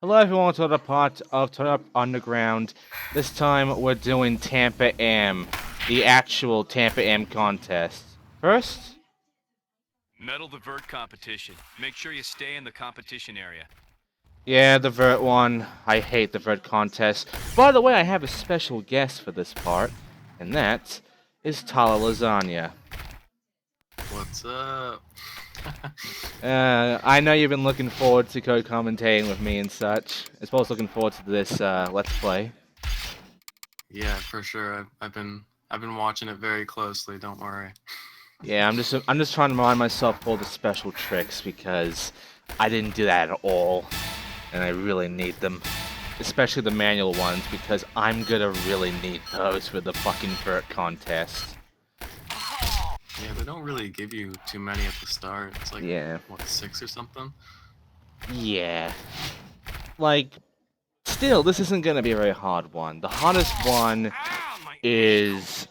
Hello everyone to the part of Turn Up Underground. This time we're doing Tampa AM, the actual Tampa AM contest. First, Medal the vert competition. Make sure you stay in the competition area. yeah, the vert one. I hate the vert contest. By the way, I have a special guest for this part, and that is Tala Lasagna. What's up? I know you've been looking forward to co-commentating with me and such, as well as looking forward to this Let's Play. Yeah, for sure. I've been watching it very closely. Don't worry. Yeah, I'm just trying to remind myself of all the special tricks because I didn't do that at all, and I really need them, especially the manual ones because I'm gonna really need those for the fucking vert contest. Yeah, they don't really give you too many at the start. It's like Yeah, what, 6 or something? yeah. Like, still, this isn't gonna be a very hard one. The hardest one is,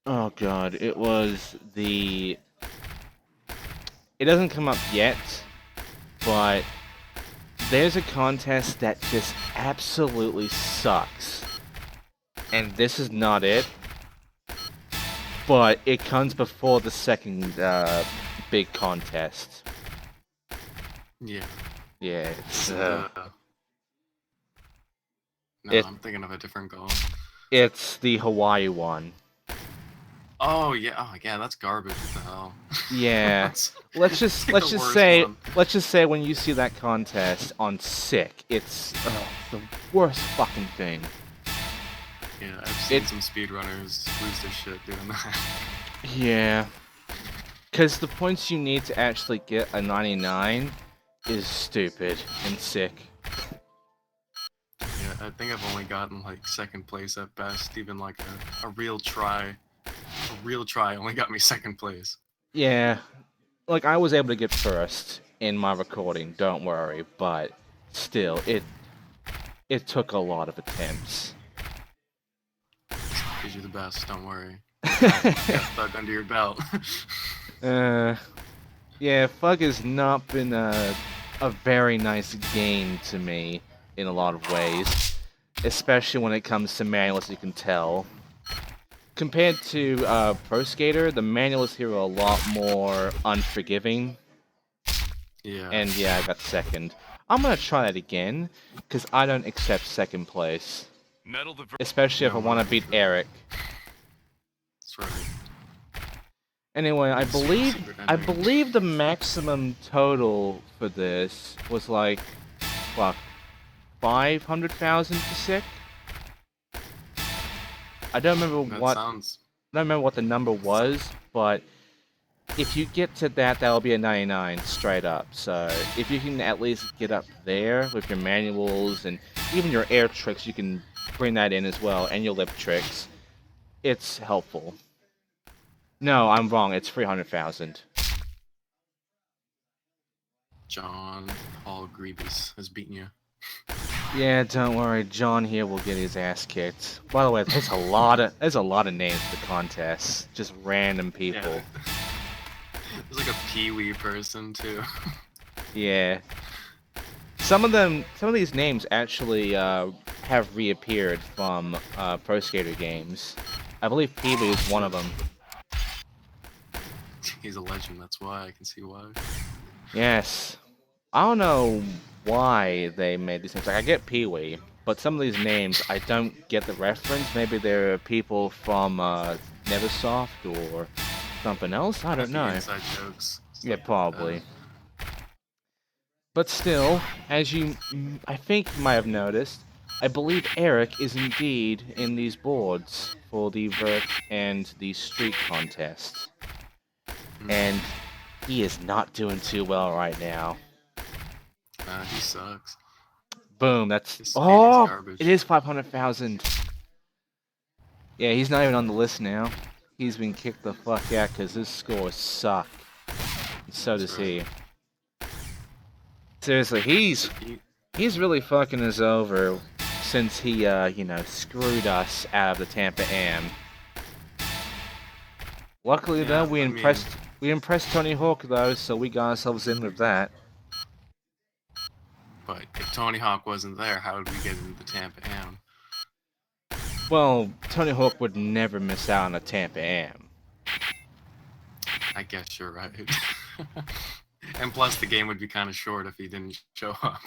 oh god, it was the. It doesn't come up yet, but there's a contest that just absolutely sucks. And this is not it. But it comes before the second big contest. Yeah. Yeah, it's No, it I'm thinking of a different goal. it's the Hawaii one. Oh yeah. Oh yeah. That's garbage. What the hell? Yeah. That's Let's it's just like let's the just worst say one. let's just say when you see that contest on Sick, it's the worst fucking thing. Yeah, I've seen some speedrunners lose their shit doing that. Yeah. Because the points you need to actually get a 99 is stupid and sick. Yeah, I think I've only gotten like second place at best. Even like a real try. A real try only got me second place. Yeah, like I was able to get first in my recording, don't worry, but still, it took a lot of attempts. Because you're the best, don't worry. Got thug under your belt. uh, yeah, Fug has not been a very nice game to me in a lot of ways, especially when it comes to manuals, you can tell. Compared to Pro Skater, the manuals here are a lot more unforgiving. Yeah. And yeah, I got second. I'm gonna try that again, because I don't accept second place. Medal the vert. Especially if I No, want to for beat sure. Eric. That's right. Anyway, I believe Secret I ending. believe the maximum total for this was like, what, 500,000 to sick? I don't remember That what sounds. I don't remember what the number was, but if you get to that, that'll be a 99 straight up. So if you can at least get up there with your manuals and even your air tricks, you can bring that in as well, and your lip tricks. It's helpful. No, I'm wrong. It's 300,000. John Paul Grievous has beaten you. Yeah, don't worry. John here will get his ass kicked. By the way, there's a lot of names for the contest. Just random people. Yeah. There's like a Pee-wee person too. Yeah. Some of these names actually have reappeared from Pro Skater games. I believe Pee-wee is one of them. He's a legend. That's why I can see why. Yes. I don't know why they made these names. Like, I get Pee-wee, but some of these names, I don't get the reference. Maybe they're people from Neversoft or something else? I don't Might be know. inside jokes. Yeah, Stuff like probably. that. But still, as I think you might have noticed, I believe Eric is indeed in these boards for the vert and the street contest. And he is not doing too well right now. He sucks. Boom, that's... His speed is Oh! garbage. It is 500,000. Yeah, he's not even on the list now. He's been kicked the fuck out because his scores suck. And so does That's right. he. Seriously, he's really fucking us over since he, screwed us out of the Tampa AM. Luckily, though, Yeah, we impressed Tony Hawk, though, so we got ourselves in with that. But if Tony Hawk wasn't there, how did we get into the Tampa AM? Well, Tony Hawk would never miss out on a Tampa AM. I guess you're right. And plus, the game would be kind of short if he didn't show up.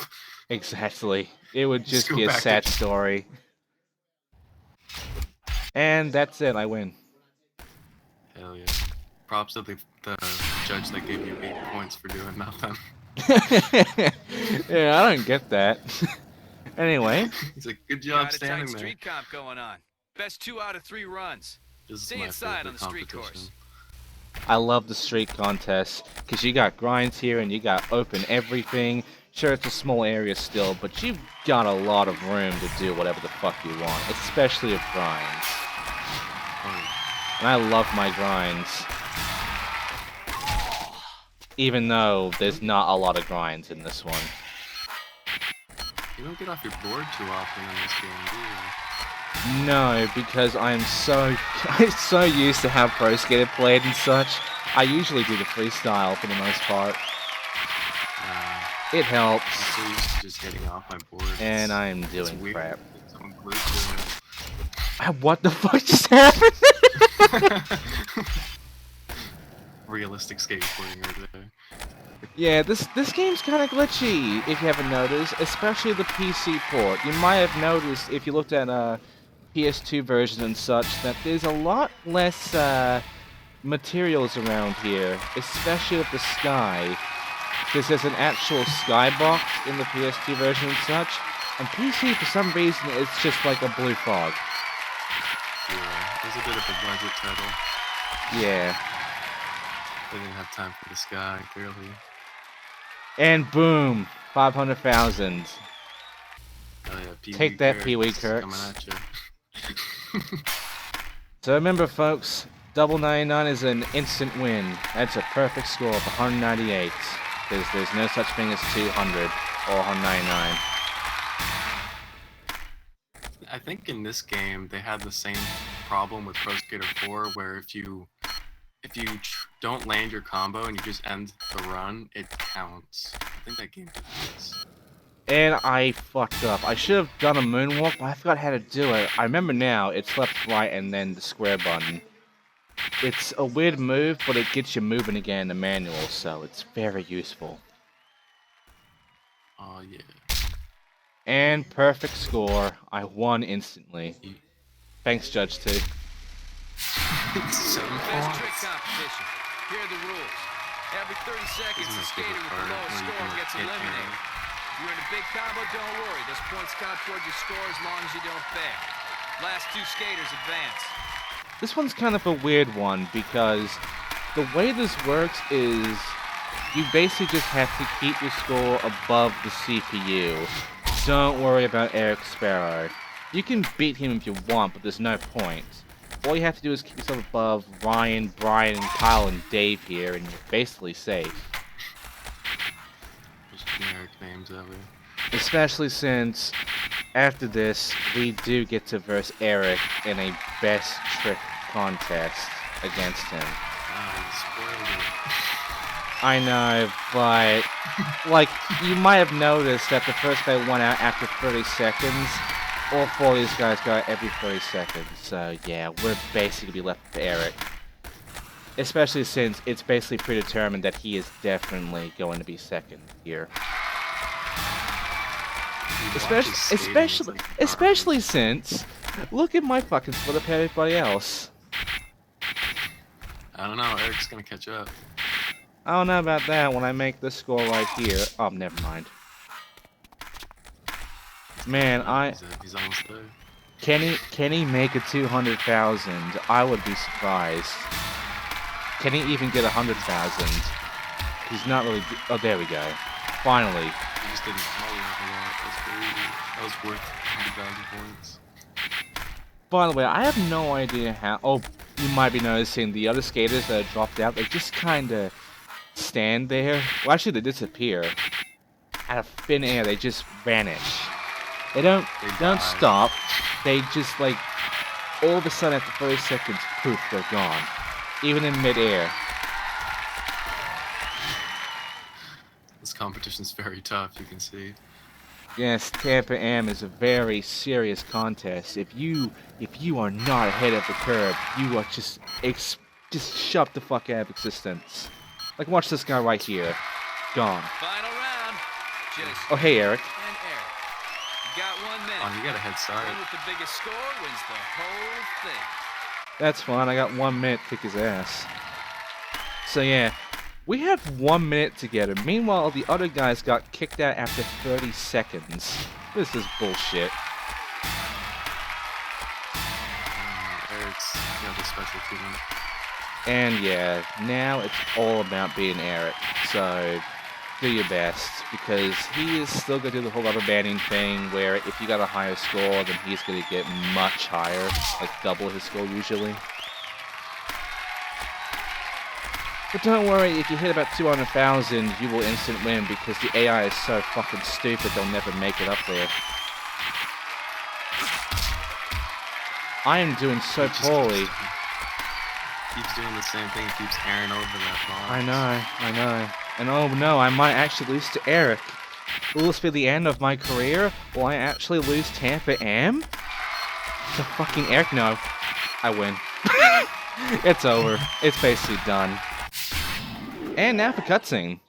Exactly. It would Just just go be a back to- sad story. And that's it, I win. Hell yeah. Props to the judge that gave you 8 points for doing nothing. Yeah, I don't get that. Anyway, He's like, good job Got a tight standing there. street comp going on. Best 2 out of 3 runs. This is Stay my inside favorite on the street competition. course. I love the street contests because you got grinds here and you got open everything. Sure, it's a small area still, but you've got a lot of room to do whatever the fuck you want, especially with grinds. Oh, And I love my grinds. Even though there's not a lot of grinds in this one. you don't get off your board too often in this game, do you? No, because I'm so used to how Pro Skater played and such. I usually do the freestyle for the most part. It helps. I'm so used to just getting off my board. And I'm It's doing weird. crap. It's so glued to What the fuck just happened? it. Realistic skateboarding right there. Yeah, this game's kind of glitchy, if you haven't noticed, especially the PC port. You might have noticed, if you looked at PS2 version and such, that there's a lot less materials around here, especially with the sky. Because there's an actual skybox in the PS2 version and such. On PC, for some reason, it's just like a blue fog. Yeah, there's a bit of a budget title. Yeah. They didn't have time for the sky, clearly. And boom! 500,000. Oh yeah, Pee-wee Take that, Kurtz Pee-wee coming Kurtz. at you. So remember, folks, double 99 is an instant win. That's a perfect score of 198. Because there's no such thing as 200 or 199. I think in this game they had the same problem with Pro Skater 4, where if you don't land your combo and you just end the run, it counts. I think that game did this. And I fucked up. I should have done a moonwalk, but I forgot how to do it. I remember now, it's left, right, and then the square button. It's a weird move, but it gets you moving again in the manual, so it's very useful. Oh yeah. And perfect score. I won instantly. Thanks, Judge 2. It's 7 Best trick points. competition. Here are the rules. Every 30 seconds, Isn't the my skater favorite with the part, lowest where you score can gets hit eliminated. arrow. If you're in a big combo, don't worry. Those points count towards your score as long as you don't fail. Last 2 skaters advance. This one's kind of a weird one because the way this works is you basically just have to keep your score above the CPU. Don't worry about Eric Sparrow. You can beat him if you want, but there's no point. All you have to do is keep yourself above Ryan, Brian, and Kyle, and Dave here, and you're basically safe. Just generic names that way. Especially since, after this, we do get to verse Eric in a best trick contest against him. Ah, you spoiled it. I know, but, like, you might have noticed that the first guy went out after 30 seconds. All 4 of these guys go out every 30 seconds, so yeah, we're basically left with Eric. Especially since it's basically predetermined that he is definitely going to be second here. Especially since, look at my fucking split up everybody else. I don't know, Eric's gonna catch up. I don't know about that when I make this score right here. Oh, never mind. Man, He's almost there. Can he make a 200,000? I would be surprised. Can he even get 100,000? He's not really. Oh, there we go. Finally. He just didn't follow for that. That's crazy. That was worth 100,000 points. By the way, I have no idea how. Oh, you might be noticing the other skaters that have dropped out. They just kind of stand there. Well, actually, they disappear. Out of thin air, they just vanish. They don't die. stop. They just like all of a sudden after 30 seconds, poof, they're gone. Even in midair. This competition's very tough, you can see. Yes, Tampa AM is a very serious contest. If you are not ahead of the curve, you are just shoved the fuck out of existence. Like watch this guy right here. Gone. Final round. Jason Oh hey Eric. and Eric. You got 1 minute. Oh, you got a head start. One with the biggest score wins the whole thing. That's fine, I got 1 minute to kick his ass. So yeah, we have 1 minute together. Meanwhile, the other guys got kicked out after 30 seconds. This is bullshit. Eric's got the special treatment. And yeah, now it's all about being Eric. So do your best, because he is still going to do the whole rubber banding thing where if you got a higher score, then he's going to get much higher, like double his score usually. But don't worry, if you hit about 200,000, you will instant win because the AI is so fucking stupid they'll never make it up there. I am doing so poorly. Keeps doing the same thing, keeps airing over that ball. I know. And oh no, I might actually lose to Eric. Will this be the end of my career? Will I actually lose Tampa AM? To fucking Eric? No. I win. It's over. It's basically done. And now for cutscene.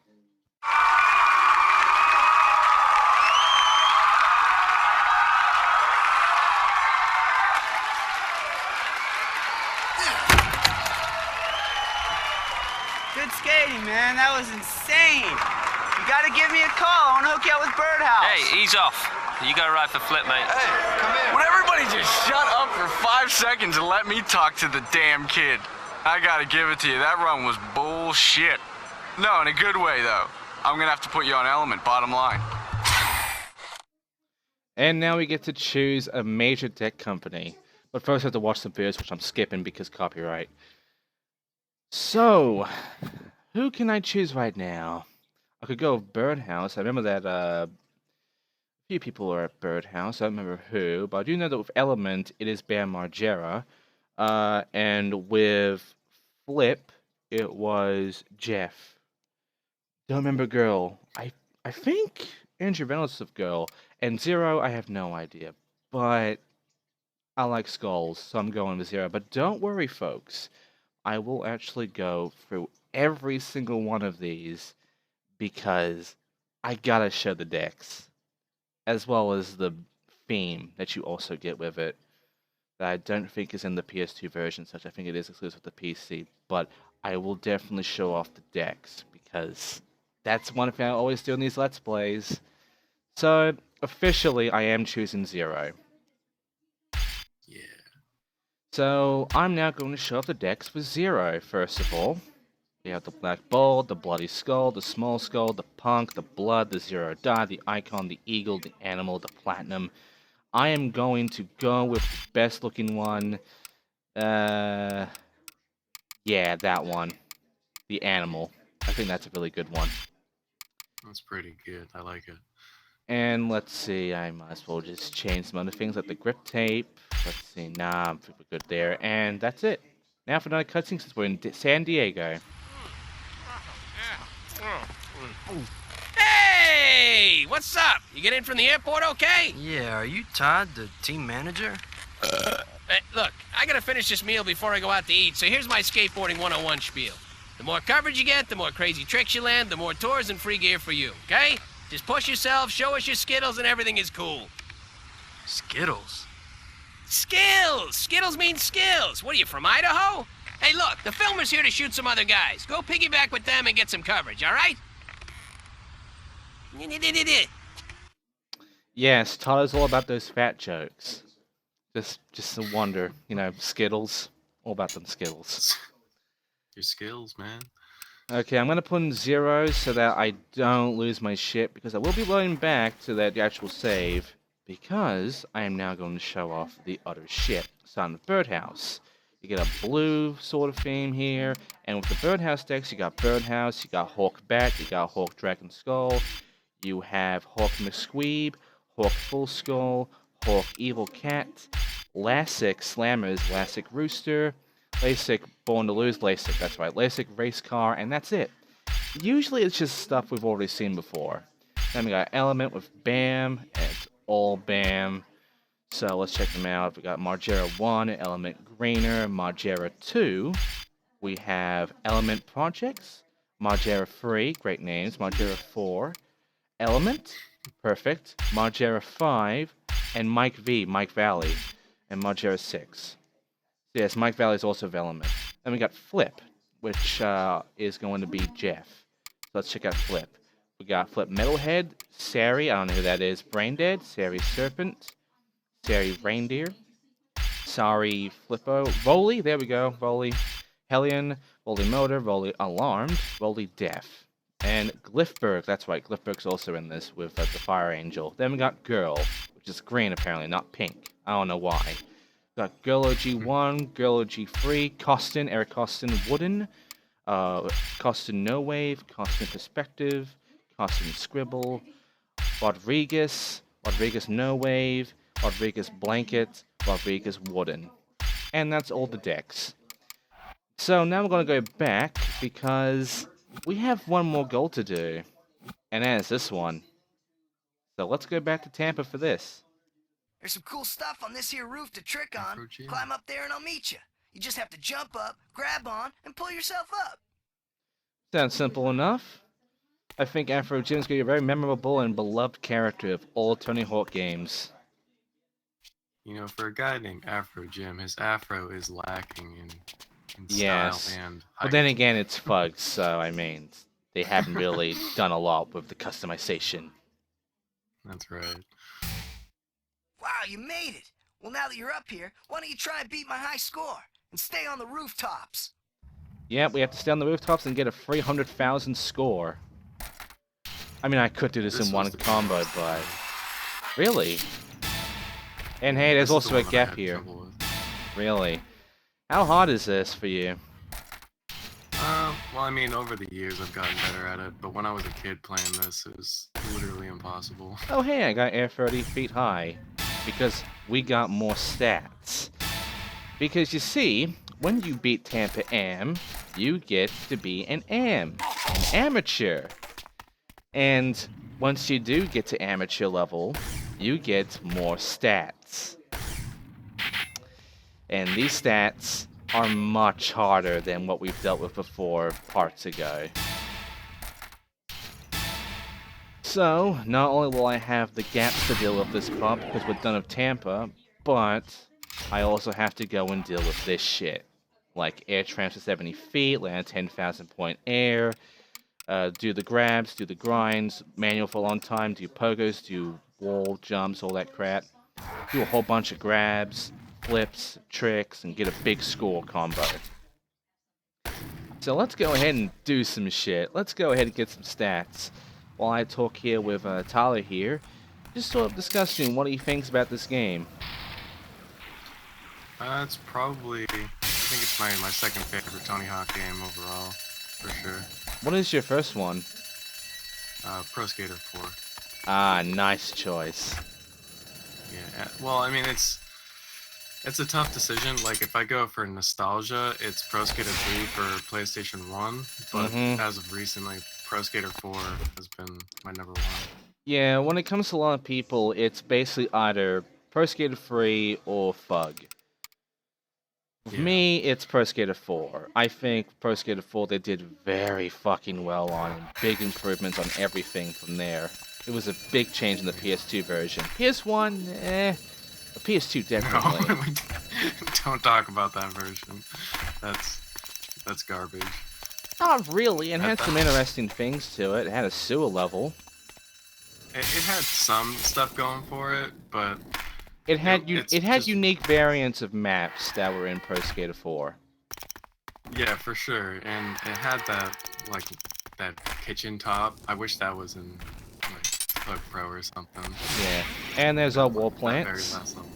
Good skating, man. That was insane. You gotta give me a call. I wanna hook you up with Birdhouse. Hey, ease off. You gotta ride for Flip, mate. Hey, come here. Would everybody just shut up for 5 seconds and let me talk to the damn kid? I gotta give it to you. That run was bullshit. No, in a good way, though. I'm gonna have to put you on Element, bottom line. And now we get to choose a major tech company. But first I have to watch some videos, which I'm skipping because copyright. So, who can I choose right now? I could go with Birdhouse. I remember that a few people are at Birdhouse. I don't remember who, but I do know that with Element, it is Bam Margera. And with Flip, it was Jeff. Don't remember Girl. I think Andrew Reynolds of Girl. And Zero, I have no idea. But I like Skulls, so I'm going with Zero. But don't worry, folks. I will actually go through every single one of these because I gotta show the decks, as well as the theme that you also get with it, that I don't think is in the PS2 version, such I think it is exclusive to PC, but I will definitely show off the decks, because that's one thing I always do in these Let's Plays. So, officially, I am choosing Zero. Yeah. So, I'm now going to show off the decks for Zero, first of all. We have the Black Bull, the Bloody Skull, the Small Skull, the Punk, the Blood, the Zero Die, the Icon, the Eagle, the Animal, the Platinum. I am going to go with the best looking one. Yeah, that one. The Animal. I think that's a really good one. That's pretty good. I like it. And let's see, I might as well just change some other things like the grip tape. Let's see, nah, I'm pretty good there. And that's it. Now for another cutscene since we're in San Diego. Hey, what's up? You get in from the airport okay? Yeah, are you Todd, the team manager? Hey, look, I gotta finish this meal before I go out to eat, so here's my skateboarding 101 spiel. The more coverage you get, the more crazy tricks you land, the more tours and free gear for you, okay? Just push yourself, show us your Skittles, and everything is cool. Skittles? Skills! Skittles means skills. What are you, from Idaho? Hey, look, the filmer's here to shoot some other guys. Go piggyback with them and get some coverage, all right? Yes, Tyler's all about those fat jokes. Just a wonder, you know, Skittles. All about them Skittles. Your skills, man. Okay, I'm gonna put in 0 so that I don't lose my shit, because I will be loading back to that actual save, because I am now going to show off the other shit. Starting with Birdhouse. You get a blue sort of theme here, and with the Birdhouse decks, you got Birdhouse, you got Hawk Bat, you got Hawk Dragon Skull, you have Hawk McSqueeb, Hawk Full Skull, Hawk Evil Cat, Lassic Slammers, Lassic Rooster, LASIK Born to Lose, LASIK, that's right, LASIK Race Car, and that's it. Usually it's just stuff we've already seen before. Then we got Element with Bam, and it's all Bam. So let's check them out. We got Margera 1, Element Grainer, Margera 2. We have Element Projects, Margera 3, great names, Margera 4, Element, perfect, Margera 5, and Mike V, Mike Valley, and Margera 6. Yes, Mike Valley is also of Element. Then we got Flip, which is going to be Jeff. So let's check out Flip. We got Flip Metalhead, Sari, I don't know who that is, Braindead, Sari Serpent, Sari Reindeer, Sari Flippo, Volley, there we go, Volley, Hellion, Volley Motor, Volley Alarmed, Volley Deaf, and Glyphberg, that's right, Glyphberg's also in this with the Fire Angel. Then we got Girl, which is green apparently, not pink. I don't know why. We got Girl OG1, Girl OG3, Costin, Eric Costin, Wooden, Costin No Wave, Costin Perspective, Costin Scribble, Rodriguez, Rodriguez No Wave, Rodriguez Blanket, Rodriguez Wooden. And that's all the decks. So now we're going to go back because we have one more goal to do. And that is this one. So let's go back to Tampa for this. There's some cool stuff on this here roof to trick on. Afro Jim. Climb up there and I'll meet you. You just have to jump up, grab on, and pull yourself up. Sounds simple enough. I think Afro Jim's going to be a very memorable and beloved character of all Tony Hawk games. You know, for a guy named Afro Jim, his afro is lacking in Yes. style and But then height. again, it's Fugs, so I mean, they haven't really done a lot with the customization. That's right. Wow, you made it. Well, now that you're up here, why don't you try and beat my high score and stay on the rooftops? Yep, we have to stay on the rooftops and get a 300,000 score. I mean, I could do this in was one the combo, first but... one. Really? And hey, there's This is the also a one that I gap had here. trouble with. Really? How hard is this for you? Well, I mean, over the years I've gotten better at it, but when I was a kid playing this, it was literally impossible. Oh hey, I got air 30 feet high. Because we got more stats. Because you see, when you beat Tampa AM, you get to be an amateur. And once you do get to amateur level, you get more stats. And these stats are much harder than what we've dealt with before parts ago. So, not only will I have the gaps to deal with this part because we're done with Tampa, but I also have to go and deal with this shit. Like air transfer 70 feet, land 10,000 point air, do the grabs, do the grinds, manual for a long time, do pogos, do wall jumps, all that crap. Do a whole bunch of grabs, flips, tricks, and get a big score combo. So let's go ahead and do some shit. Let's go ahead and get some stats. While I talk here with Tyler here, just sort of discussing what he thinks about this game. It's probably, I think it's my second favorite Tony Hawk game overall, for sure. What is your first one? Pro Skater 4. Ah, nice choice. Yeah, well, I mean, it's a tough decision. Like, if I go for nostalgia, it's Pro Skater 3 for PlayStation 1, but as of recently, Pro Skater 4 has been my number one. Yeah, when it comes to a lot of people, it's basically either Pro Skater 3 or Fug. For me, it's Pro Skater 4. I think Pro Skater 4 they did very fucking well on, and big improvements on everything from there. It was a big change in the PS2 version. PS1, the PS2 definitely. No, don't talk about that version. That's garbage. Not really, it had some interesting things to it. It had a sewer level. It had some stuff going for it, but It had it's it had just- unique variants of maps that were in Pro Skater 4. yeah, for sure. And it had that kitchen top. I wish that was in like Plug Pro or something. Yeah, and there's our wall That very plants. last level.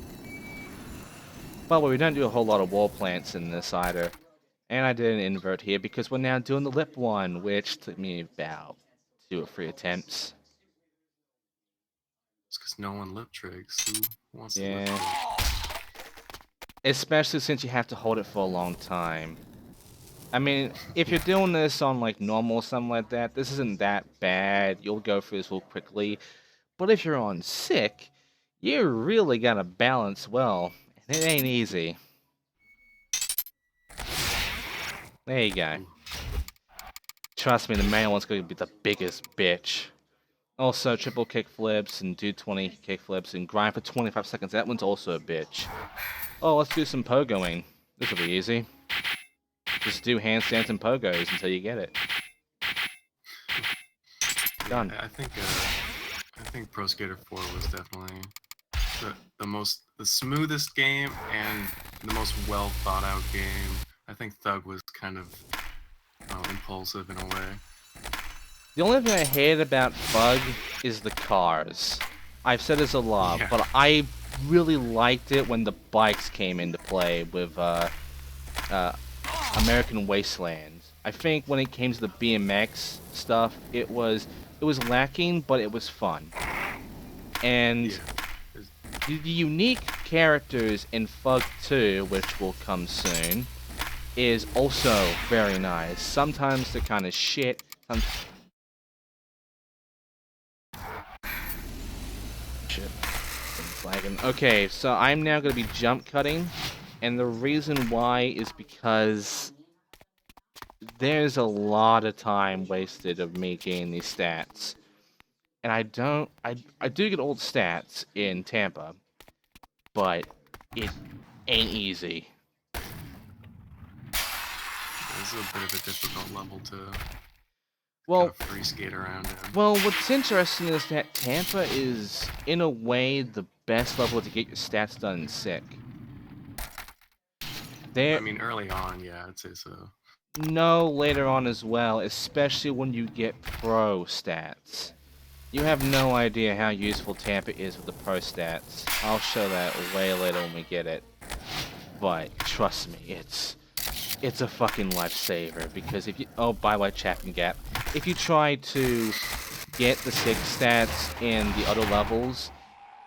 But we don't do a whole lot of wall plants in this either. And I did an invert here because we're now doing the lip one, which took me about 2 or 3 attempts. It's because no one lip tricks. Who wants to Yeah. lip trick? Especially since you have to hold it for a long time. I mean, if you're doing this on like normal or something like that, this isn't that bad. You'll go through this real quickly. But if you're on sick, you really gotta balance well, and it ain't easy. There you go. Trust me, the main one's gonna be the biggest bitch. Also, triple kick flips and do 20 kick flips and grind for 25 seconds. That one's also a bitch. Oh, let's do some pogoing. This will be easy. Just do handstands and pogos until you get it. Done. I think Pro Skater 4 was definitely the smoothest game and the most well thought out game. I think Thug was kind of impulsive in a way. The only thing I hate about Thug is the cars. I've said this a lot, Yeah. but I really liked it when the bikes came into play with American Wasteland. I think when it came to the BMX stuff, it was lacking, but it was fun. And Yeah. the unique characters in Thug 2, which will come soon, is also very nice. Sometimes they're kind of shit. Shit. Things lagging. Okay, so I'm now going to be jump cutting, and the reason why is because there's a lot of time wasted of me getting these stats. And I do get old stats in Tampa, but it ain't easy. This is a bit of a difficult level to Well, kind of free skate around in. Well, what's interesting is that Tampa is, in a way, the best level to get your stats done in sick. I mean, early on, yeah, I'd say so. No, later on as well, especially when you get pro stats. You have no idea how useful Tampa is with the pro stats. I'll show that way later when we get it. But trust me, it's a fucking lifesaver, because if you by the way, Chapping Gap, if you try to get the sick stats in the other levels,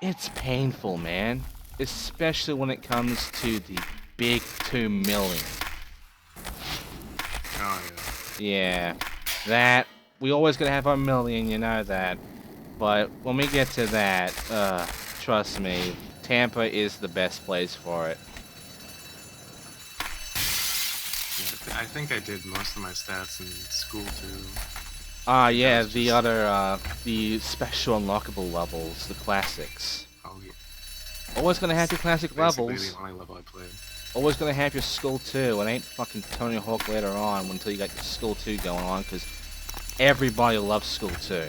it's painful, man. Especially when it comes to the big 2 million. Oh yeah. Yeah, that we always gonna have our million, you know that. But when we get to that, trust me, Tampa is the best place for it. I think I did most of my stats in school too. Yeah, it's the just- other, the special unlockable levels, the classics. Oh yeah. Always gonna have your classic Basically levels. the only level I played. Always gonna have your Skull 2. It ain't fucking Tony Hawk later on until you got your Skull 2 going on, because everybody loves Skull 2.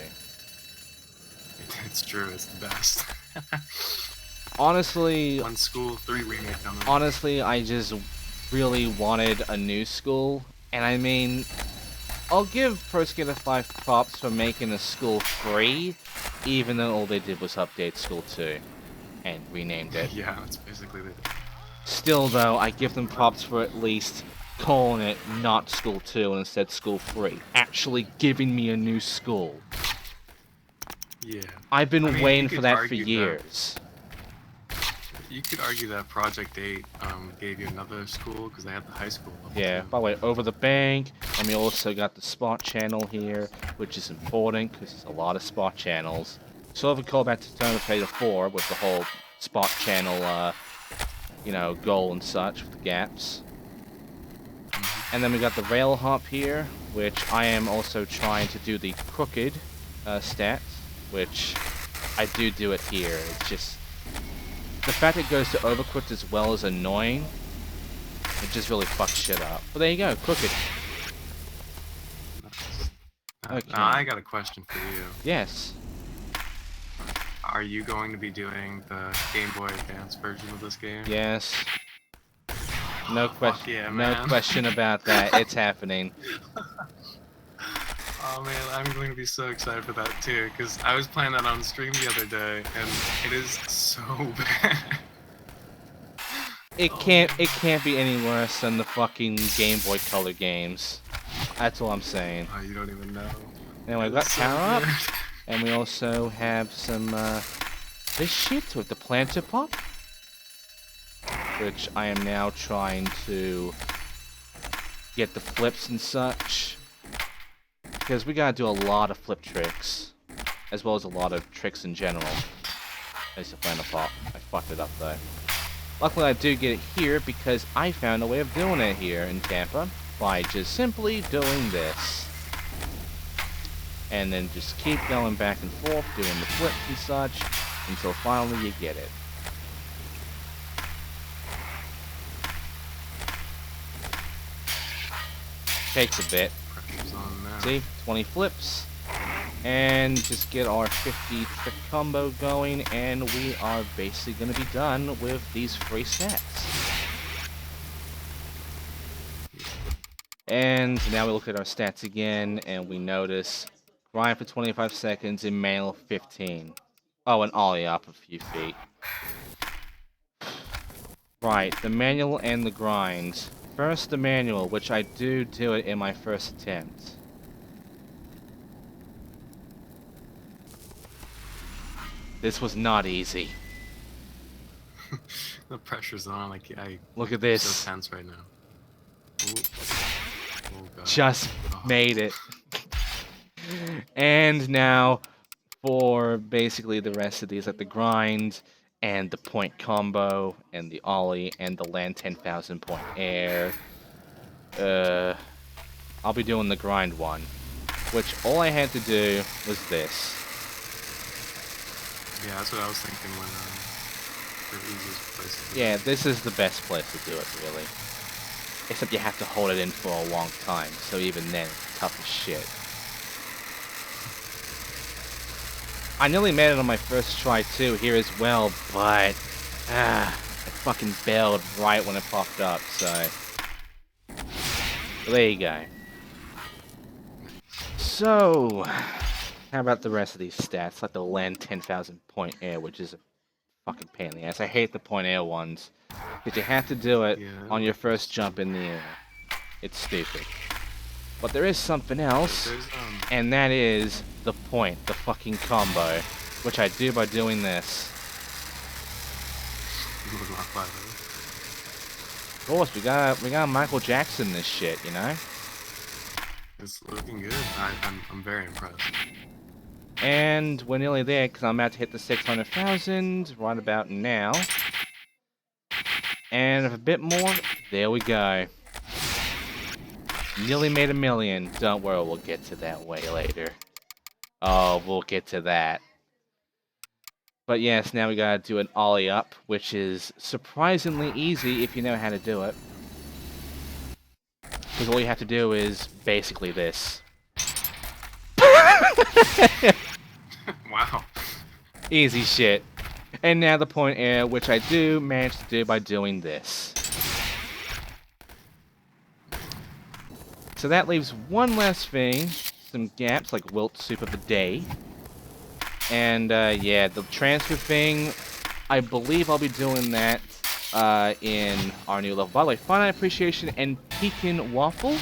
It's true, it's the best. Honestly, One School 3 remake coming. honestly, I just really wanted a new Skull, and I mean, I'll give Pro Skater 5 props for making a Skull free, even though all they did was update Skull 2 and renamed it. Yeah, that's basically it. Still though, I give them props for at least calling it not Skull 2 and instead Skull 3. Actually giving me a new Skull. Yeah. I've been I mean, waiting you for could that for argue that- years. You could argue that Project 8 gave you another school because they had the high school level Yeah, too. by the way, over the bank, and we also got the spot channel here, which is important because there's a lot of spot channels. Sort of a callback to Turn of Fate 4 with the whole spot channel, you know, goal and such with the gaps. And then we got the rail hop here, which I am also trying to do the crooked stats, which I do it here. It's just the fact it goes to overcooked as well is annoying. It just really fucks shit up. But there you go, crooked. Okay. Now I got a question for you. Yes. Are you going to be doing the Game Boy Advance version of this game? Yes. No Fuck question. yeah, no man. question about that. It's happening. Oh man, I'm going to be so excited for that too, because I was playing that on stream the other day, and it is so bad. It can't be any worse than the fucking Game Boy Color games. That's all I'm saying. Oh, you don't even know. Anyway, we got It's so power up, good. and we also have some this shit with the planter pop, which I am now trying to get the flips and such. Because we gotta do a lot of flip tricks. As well as a lot of tricks in general. There's the final part. I fucked it up though. Luckily I do get it here because I found a way of doing it here in Tampa. By just simply doing this. And then just keep going back and forth, doing the flips and such, until finally you get it. Takes a bit. Pressure's on now. See? 20 flips. And just get our 50 trick combo going, and we are basically going to be done with these free stats. And now we look at our stats again, and we notice grind for 25 seconds and manual 15. Oh, and ollie up a few feet. Right, the manual and the grind. First the manual, which I do it in my first attempt. This was not easy. The pressure's on. Like I Look at this. so tense right now. Ooh. Oh god. Just Oh. made it. And now for basically the rest of these, like the grind and the point combo and the ollie and the land 10,000 point air. I'll be doing the grind one, which all I had to do was this. Yeah, that's what I was thinking when the easiest place to do Yeah, this is the best place to do it, really. Except you have to hold it in for a long time, so even then, it's tough as shit. I nearly made it on my first try too here as well, but I fucking bailed right when it popped up, so there you go. So, how about the rest of these stats, like the land 10,000 point air, which is a fucking pain in the ass. I hate the point air ones, because you have to do it on your first jump in the air. It's stupid. But there is something else, and that is the point, the fucking combo, which I do by doing this. Of course, we got Michael Jackson this shit, you know? It's looking good. I'm very impressed. And we're nearly there, because I'm about to hit the 600,000 right about now. And a bit more, there we go. Nearly made 1 million. Don't worry, we'll get to that way later. Oh, we'll get to that. But yes, now we gotta do an ollie up, which is surprisingly easy if you know how to do it. Because all you have to do is basically this. Wow. Easy shit. And now the point air, which I do manage to do by doing this. So that leaves one last thing, some gaps like Wilt Soup of the Day. And yeah, the transfer thing, I believe I'll be doing that in our new level. By the way, Finite Appreciation and Pekin Waffle.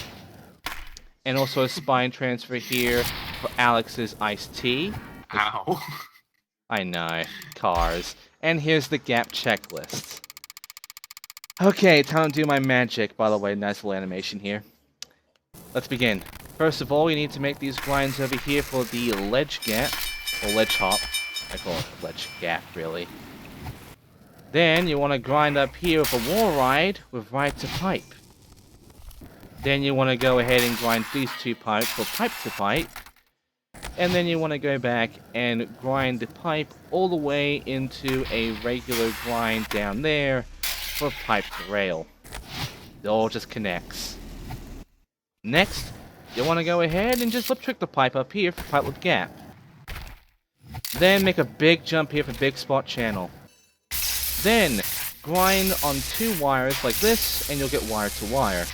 And also a spine transfer here for Alex's Iced Tea. Ow. I know, cars. And here's the gap checklist. Okay, time to do my magic. By the way, nice little animation here. Let's begin. First of all, we need to make these grinds over here for the ledge gap, or ledge hop. I call it ledge gap, really. Then you want to grind up here with a wall ride with right to pipe. Then you want to go ahead and grind these two pipes for pipe to pipe. And then you want to go back and grind the pipe all the way into a regular grind down there for pipe to rail. It all just connects. Next, you want to go ahead and just lip trick the pipe up here for pipe with gap. Then make a big jump here for big spot channel. Then grind on 2 wires like this, and you'll get wire to wire.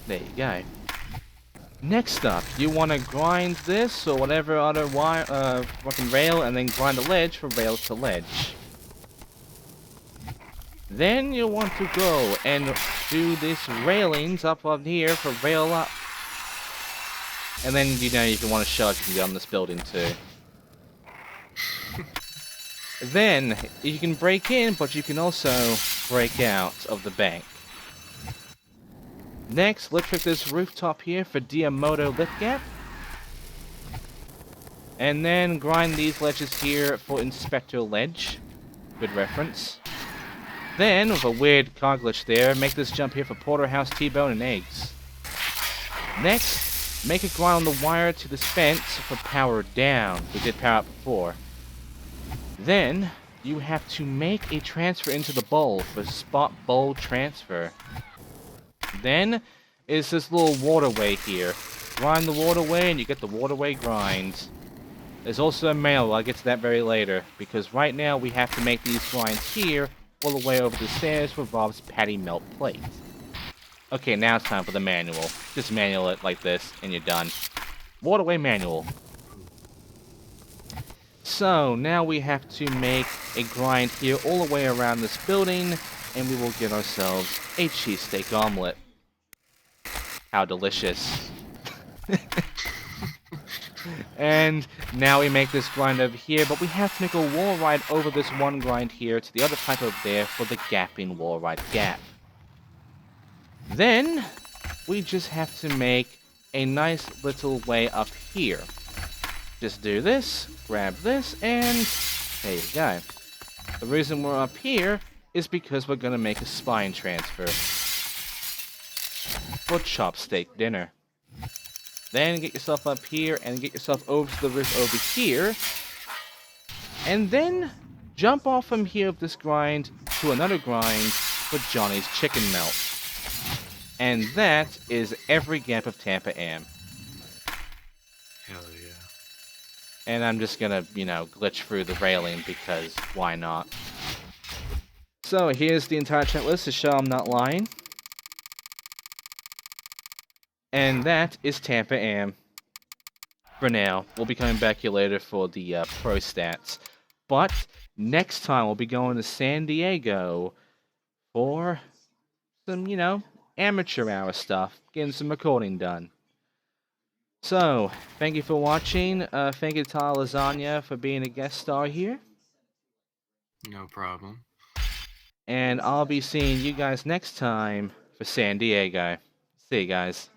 There you go. Next up, you want to grind this or whatever other wire, fucking rail, and then grind the ledge for rail to ledge. Then you want to go and do this railings up on here for rail up. And then, you know, if you want to show it, you can get on this building too. Then, you can break in, but you can also break out of the bank. Next, let's trick this rooftop here for Diamoto lift gap. And then grind these ledges here for Inspector Ledge. Good reference. Then, with a weird car glitch there, make this jump here for Porterhouse T-Bone and Eggs. Next, make a grind on the wire to this fence for Power Down. We did Power Up before. Then, you have to make a transfer into the bowl for Spot Bowl Transfer. Then, is this little waterway here. Grind the waterway and you get the waterway grind. There's also a manual, I'll get to that very later, because right now we have to make these grinds here all the way over the stairs for Rob's Patty Melt plate. Okay, now it's time for the manual. Just manual it like this, and you're done. Waterway manual. So, now we have to make a grind here all the way around this building, and we will get ourselves a cheesesteak omelet. How delicious. And now we make this grind over here, but we have to make a wall ride over this one grind here to the other pipe over there for the gapping wall ride gap. Then, we just have to make a nice little way up here. Just do this, grab this, and there you go. The reason we're up here is because we're going to make a spine transfer for chopsteak dinner. Then get yourself up here and get yourself over to the roof over here. And then jump off from here of this grind to another grind for Johnny's Chicken Melt. And that is every gap of Tampa AM. Hell yeah. And I'm just gonna, glitch through the railing because why not? So here's the entire checklist to show I'm not lying. And that is Tampa AM. For now, we'll be coming back here later for the pro stats. But next time we'll be going to San Diego for some, amateur hour stuff. Getting some recording done. So, thank you for watching. Thank you to Tyler Lasagna for being a guest star here. No problem. And I'll be seeing you guys next time for San Diego. See you guys.